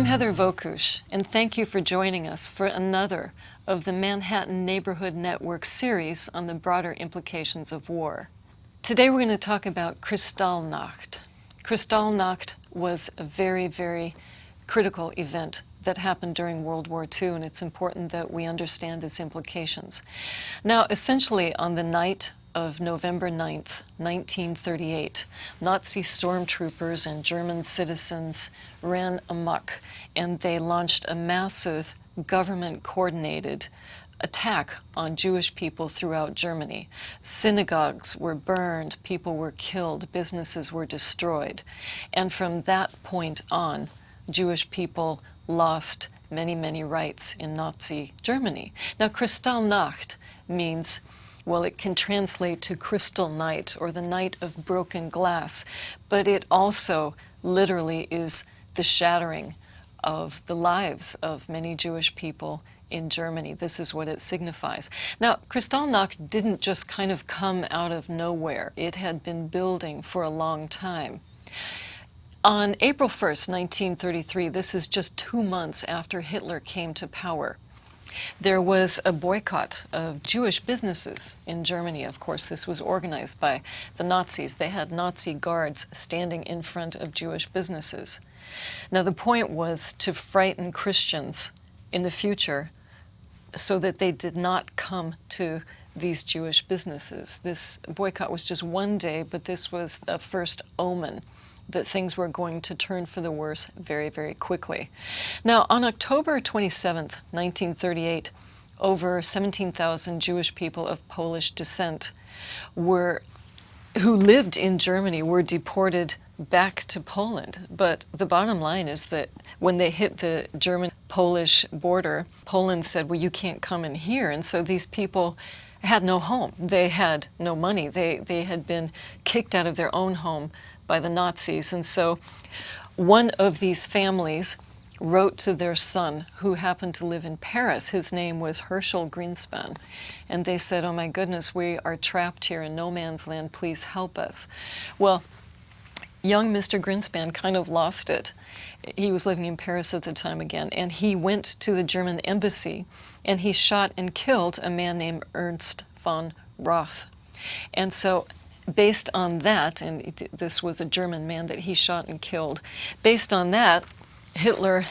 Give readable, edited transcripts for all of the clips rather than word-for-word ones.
I'm Heather Wokusch, and thank you for joining us for another of the Manhattan Neighborhood Network series on the broader implications of war. Today we're going to talk about Kristallnacht. Kristallnacht was a very, very critical event that happened during World War II, and it's important that we understand its implications. Now, essentially, on the night of November 9th, 1938, Nazi stormtroopers and German citizens ran amok, and they launched a massive government-coordinated attack on Jewish people throughout Germany. Synagogues were burned, people were killed, businesses were destroyed. And from that point on, Jewish people lost many, many rights in Nazi Germany. Now, Kristallnacht means, well, it can translate to crystal night or the night of broken glass, but it also literally is the shattering of the lives of many Jewish people in Germany. This is what it signifies. Now, Kristallnacht didn't just kind of come out of nowhere. It had been building for a long time. On April 1st, 1933, this is just 2 months after Hitler came to power, there was a boycott of Jewish businesses in Germany. Of course, this was organized by the Nazis. They had Nazi guards standing in front of Jewish businesses. Now, the point was to frighten Christians in the future so that they did not come to these Jewish businesses. This boycott was just 1 day, but this was a first omen that things were going to turn for the worse very, very quickly. Now, on October 27th, 1938, over 17,000 Jewish people of Polish descent who lived in Germany were deported back to Poland. But the bottom line is that when they hit the German-Polish border, Poland said, well, you can't come in here. And so these people had no home. They had no money. They had been kicked out of their own home by the Nazis. And so one of these families wrote to their son, who happened to live in Paris. His name was Herschel Greenspan. And they said, oh my goodness, we are trapped here in no man's land. Please help us. Well, young Mr. Greenspan kind of lost it. He was living in Paris at the time again, and he went to the German embassy and he shot and killed a man named Ernst von Roth. And so based on that, and this was a German man that he shot and killed, based on that, Hitler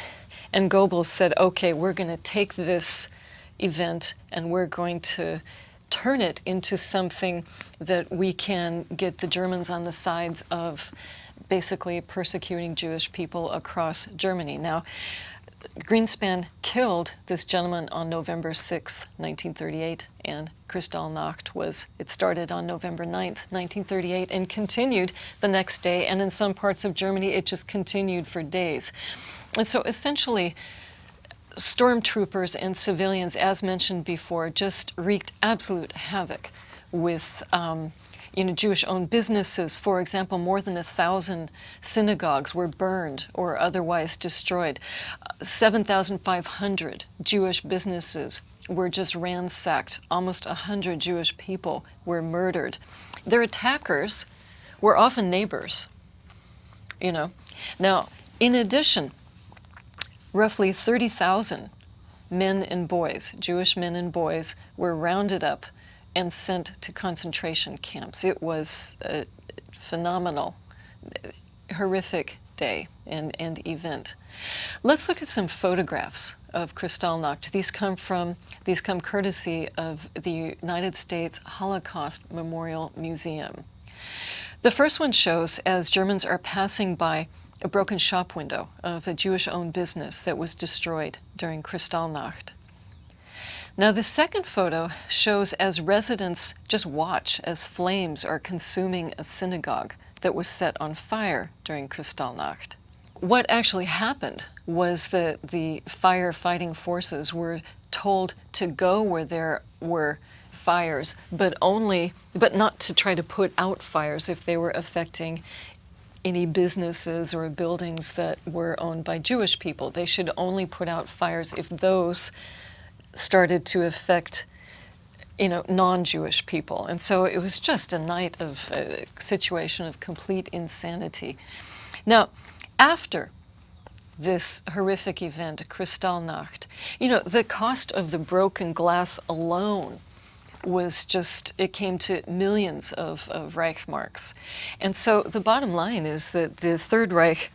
and Goebbels said, okay, we're going to take this event and we're going to turn it into something that we can get the Germans on the sides of basically persecuting Jewish people across Germany. Now, Greenspan killed this gentleman on November 6th, 1938, and Kristallnacht it started on November 9th, 1938, and continued the next day, and in some parts of Germany it just continued for days. And so essentially, stormtroopers and civilians, as mentioned before, just wreaked absolute havoc with Jewish-owned businesses. For example, more than 1,000 synagogues were burned or otherwise destroyed. 7,500 Jewish businesses were just ransacked. Almost 100 Jewish people were murdered. Their attackers were often neighbors, Now, in addition, roughly 30,000 men and boys, Jewish men and boys, were rounded up and sent to concentration camps. It was a phenomenal, horrific day and event. Let's look at some photographs of Kristallnacht. These come courtesy of the United States Holocaust Memorial Museum. The first one shows as Germans are passing by a broken shop window of a Jewish-owned business that was destroyed during Kristallnacht. Now, the second photo shows as residents just watch as flames are consuming a synagogue that was set on fire during Kristallnacht. What actually happened was that the firefighting forces were told to go where there were fires, but not to try to put out fires if they were affecting any businesses or buildings that were owned by Jewish people. They should only put out fires if those started to affect non-Jewish people. And so it was just a situation of complete insanity. Now, after this horrific event, Kristallnacht. You know, the cost of the broken glass alone was just, it came to millions of Reichsmarks. And so the bottom line is that the Third Reich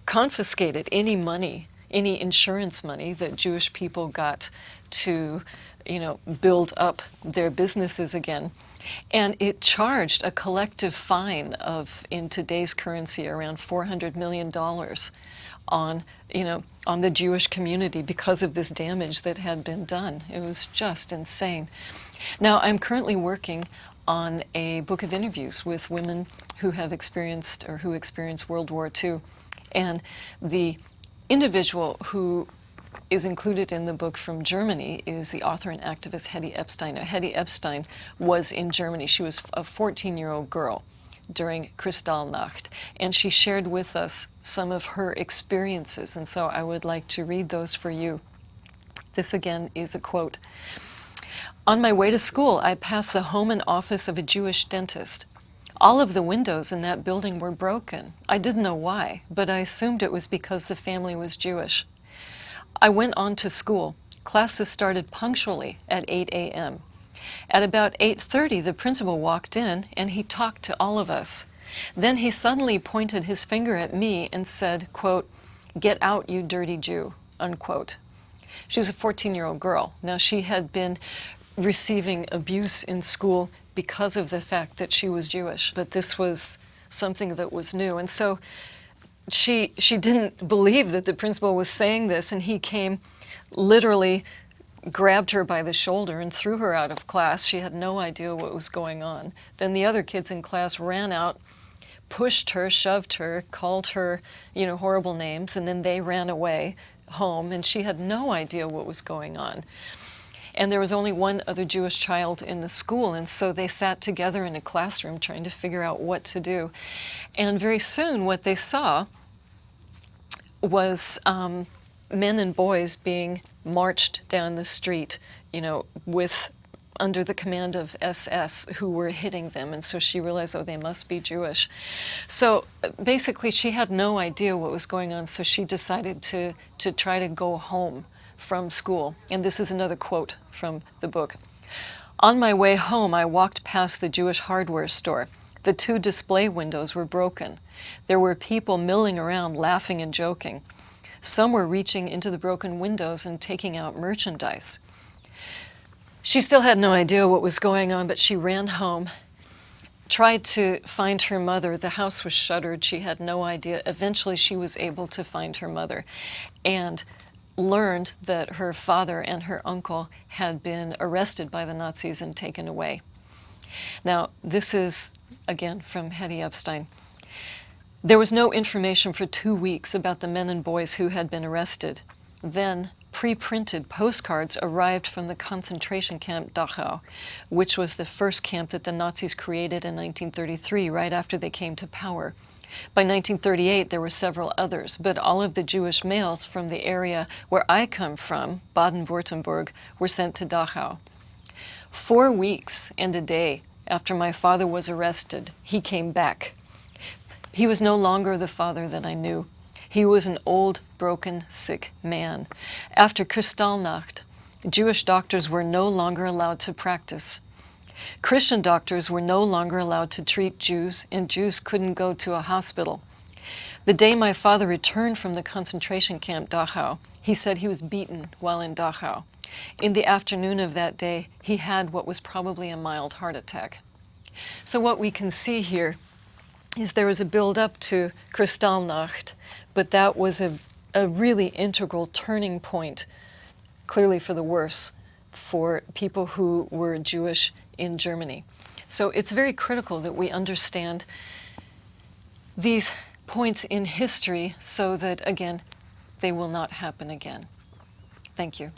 confiscated any money, any insurance money that Jewish people got to, you know, build up their businesses again. And it charged a collective fine of, in today's currency, around $400 million on, you know, on the Jewish community because of this damage that had been done. It was just insane. Now, I'm currently working on a book of interviews with women who have experienced or who experienced World War II. And the individual who is included in the book from Germany is the author and activist Hetty Epstein. Now, Hetty Epstein was in Germany. She was a 14-year-old girl during Kristallnacht, and she shared with us some of her experiences, and so I would like to read those for you. This again is a quote. "On my way to school, I passed the home and office of a Jewish dentist. All of the windows in that building were broken. I didn't know why, but I assumed it was because the family was Jewish. I went on to school. Classes started punctually at 8 a.m. At about 8:30, the principal walked in and he talked to all of us. Then he suddenly pointed his finger at me and said, quote, 'Get out, you dirty Jew,' unquote." She's a 14-year-old girl. Now, she had been receiving abuse in school because of the fact that she was Jewish, but this was something that was new. And so she didn't believe that the principal was saying this, and he came, literally grabbed her by the shoulder and threw her out of class. She had no idea what was going on. Then the other kids in class ran out, pushed her, shoved her, called her, you know, horrible names, and then they ran away home, and she had no idea what was going on. And there was only one other Jewish child in the school, and so they sat together in a classroom trying to figure out what to do. And very soon what they saw was men and boys being marched down the street, you know, with under the command of SS who were hitting them. And so she realized, oh, they must be Jewish. So basically she had no idea what was going on, so she decided to try to go home from school. And this is another quote from the book. "On my way home, I walked past the Jewish hardware store. The 2 display windows were broken. There were people milling around, laughing and joking. Some were reaching into the broken windows and taking out merchandise." She still had no idea what was going on, but she ran home, tried to find her mother. The house was shuttered. She had no idea. Eventually, she was able to find her mother and learned that her father and her uncle had been arrested by the Nazis and taken away. Now, this is, again, from Hetty Epstein. "There was no information for 2 weeks about the men and boys who had been arrested. Then, pre-printed postcards arrived from the concentration camp Dachau, which was the first camp that the Nazis created in 1933, right after they came to power. By 1938, there were several others, but all of the Jewish males from the area where I come from, Baden-Württemberg, were sent to Dachau. 4 weeks and a day after my father was arrested, he came back. He was no longer the father that I knew. He was an old, broken, sick man. After Kristallnacht, Jewish doctors were no longer allowed to practice. Christian doctors were no longer allowed to treat Jews, and Jews couldn't go to a hospital. The day my father returned from the concentration camp Dachau, he said he was beaten while in Dachau. In the afternoon of that day, he had what was probably a mild heart attack." So what we can see here is there was a build-up to Kristallnacht, but that was a really integral turning point, clearly for the worse, for people who were Jewish in Germany. So it's very critical that we understand these points in history so that, again, they will not happen again. Thank you.